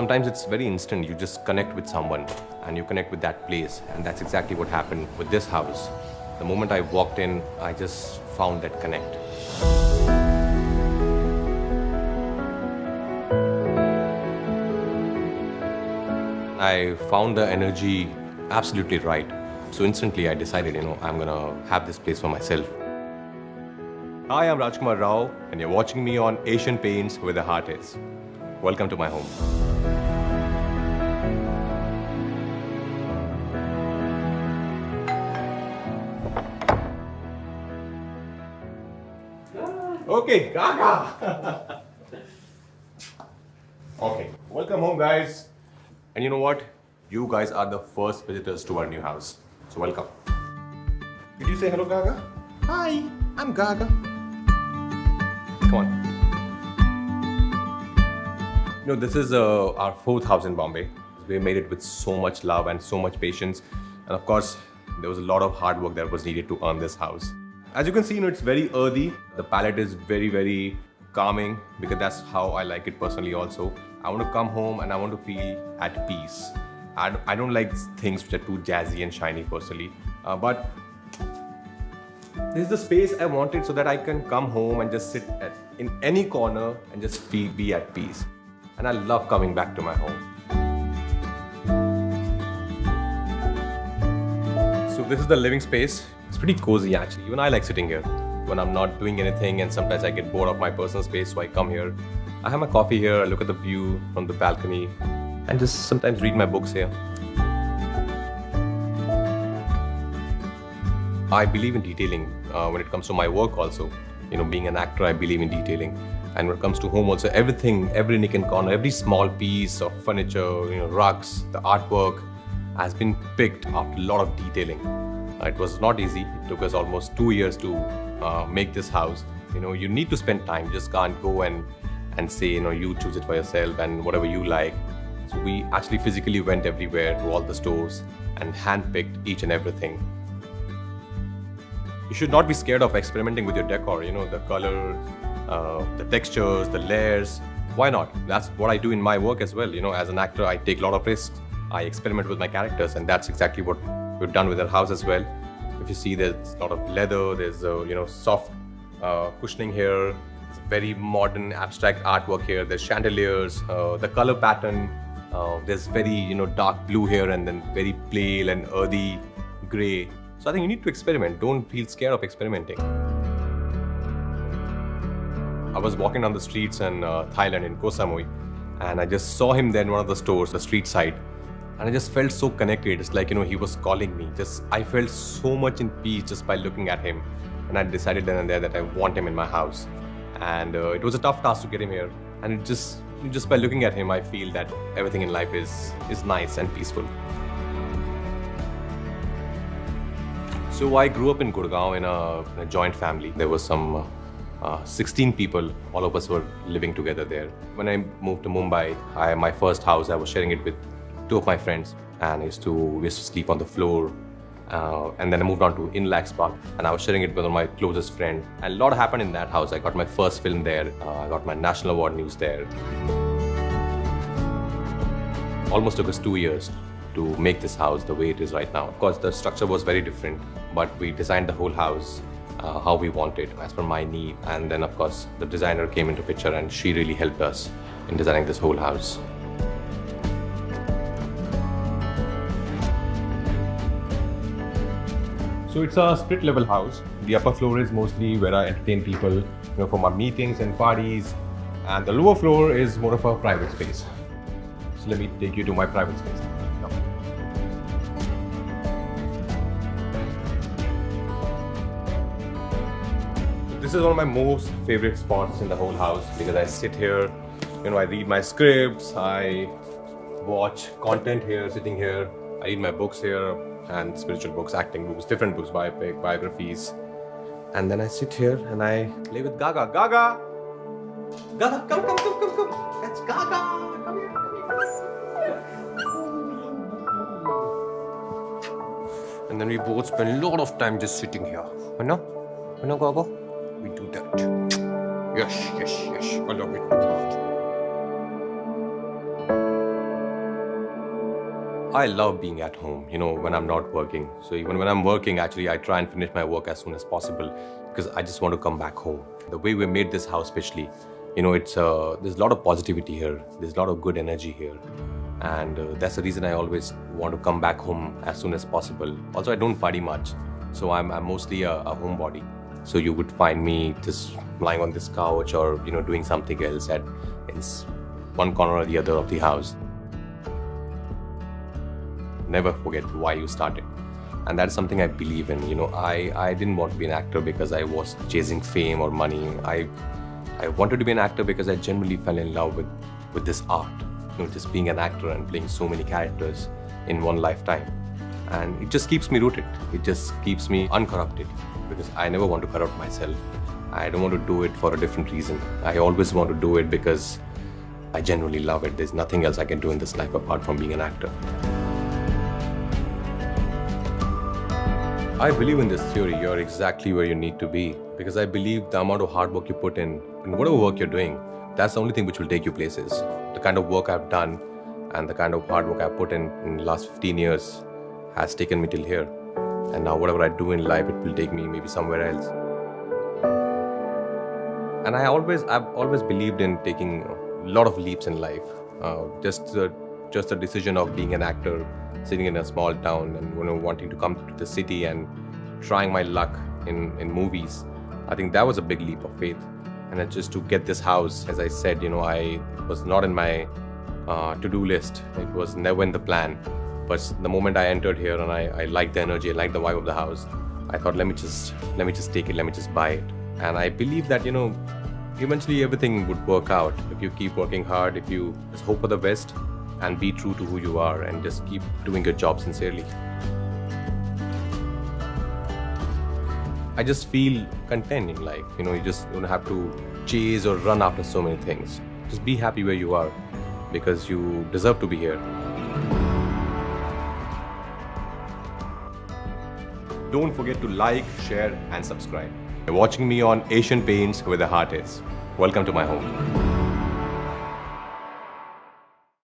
sometimes it's very instant. You just connect with someone and you connect with that place. And that's exactly what happened with this house. The moment I walked in, I just found that connect. I found the energy absolutely right. So instantly I decided, I'm gonna have this place for myself. Hi, I'm Rajkumar Rao, and you're watching me on Asian Paints Where the Heart Is. Welcome to my home. Okay, Gaga! Okay, welcome home, guys. And you know what? You guys are the first visitors to our new house. So welcome. Did you say hello, Gaga? Hi, I'm Gaga. Come on. This is our fourth house in Bombay. We made it with so much love and so much patience. And of course, there was a lot of hard work that was needed to earn this house. As you can see, it's very earthy. The palette is very, very calming because that's how I like it personally also. I want to come home and I want to feel at peace. I don't like things which are too jazzy and shiny personally. But this is the space I wanted so that I can come home and just sit in any corner and just be at peace. And I love coming back to my home. So this is the living space. It's pretty cozy actually. Even I like sitting here when I'm not doing anything, and sometimes I get bored of my personal space, so I come here. I have my coffee here, I look at the view from the balcony and just sometimes read my books here. I believe in detailing when it comes to my work also. Being an actor, I believe in detailing. And when it comes to home also, everything, every nick and corner, every small piece of furniture, rugs, the artwork has been picked after a lot of detailing. It was not easy. It took us almost 2 years to make this house. You need to spend time. You just can't go and say, you choose it for yourself and whatever you like. So we actually physically went everywhere to all the stores and handpicked each and everything. You should not be scared of experimenting with your decor, the colors, the textures, the layers. Why not? That's what I do in my work as well. As an actor, I take a lot of risks. I experiment with my characters, and that's exactly what we've done with our house as well. If you see, there's a lot of leather, there's soft cushioning here, there's very modern abstract artwork here, there's chandeliers, the color pattern, there's very dark blue here and then very pale and earthy gray. So I think you need to experiment. Don't feel scared of experimenting. I was walking down the streets in Thailand, in Koh Samui, and I just saw him there in one of the stores, the street side. And I just felt so connected. It's like, he was calling me. I felt so much in peace just by looking at him. And I decided then and there that I want him in my house. And it was a tough task to get him here. And just by looking at him, I feel that everything in life is nice and peaceful. So I grew up in Gurgaon in a joint family. There was some 16 people, all of us were living together there. When I moved to Mumbai, my first house, I was sharing it with 2 of my friends, and we used to sleep on the floor. And then I moved on to Inlax Park, and I was sharing it with one of my closest friends. And a lot happened in that house. I got my first film there. I got my National Award news there. Almost took us 2 years to make this house the way it is right now. Of course, the structure was very different, but we designed the whole house how we wanted, as per my need. And then, of course, the designer came into picture, and she really helped us in designing this whole house. So it's a split level house. The upper floor is mostly where I entertain people, for my meetings and parties. And the lower floor is more of a private space. So let me take you to my private space. This is one of my most favorite spots in the whole house because I sit here, I read my scripts, I watch content here, sitting here, I read my books here, and spiritual books, acting books, different books, biographies. And then I sit here and I play with Gaga. Gaga! Gaga, come. That's Gaga. Come here. And then we both spend a lot of time just sitting here. You know, Gaga? We do that. Yes. I love it. I love being at home, when I'm not working. So even when I'm working, actually, I try and finish my work as soon as possible because I just want to come back home. The way we made this house, especially, it's there's a lot of positivity here. There's a lot of good energy here, and that's the reason I always want to come back home as soon as possible. Also, I don't party much, so I'm mostly a homebody. So you would find me just lying on this couch or doing something else in one corner or the other of the house. Never forget why you started, and that's something I believe in. I didn't want to be an actor because I was chasing fame or money. I wanted to be an actor because I genuinely fell in love with this art. Just being an actor and playing so many characters in one lifetime, and it just keeps me rooted. It just keeps me uncorrupted because I never want to corrupt myself. I don't want to do it for a different reason. I always want to do it because I genuinely love it. There's nothing else I can do in this life apart from being an actor. I believe in this theory. You're exactly where you need to be, because I believe the amount of hard work you put in whatever work you're doing, that's the only thing which will take you places. The kind of work I've done and the kind of hard work I've put in the last 15 years has taken me till here. And now whatever I do in life, it will take me maybe somewhere else. And I've always believed in taking a lot of leaps in life. Just the decision of being an actor, sitting in a small town and wanting to come to the city and trying my luck in movies. I think that was a big leap of faith. And just to get this house, as I said, it was not in my to-do list. It was never in the plan. But the moment I entered here and I liked the energy, I liked the vibe of the house, I thought, let me just take it, let me just buy it. And I believe that, eventually everything would work out if you keep working hard, if you just hope for the best and be true to who you are and just keep doing your job sincerely. I just feel content in life. You just don't have to chase or run after so many things. Just be happy where you are because you deserve to be here. Don't forget to like, share and subscribe. You're watching me on Asian Paints Where the Heart Is. Welcome to my home.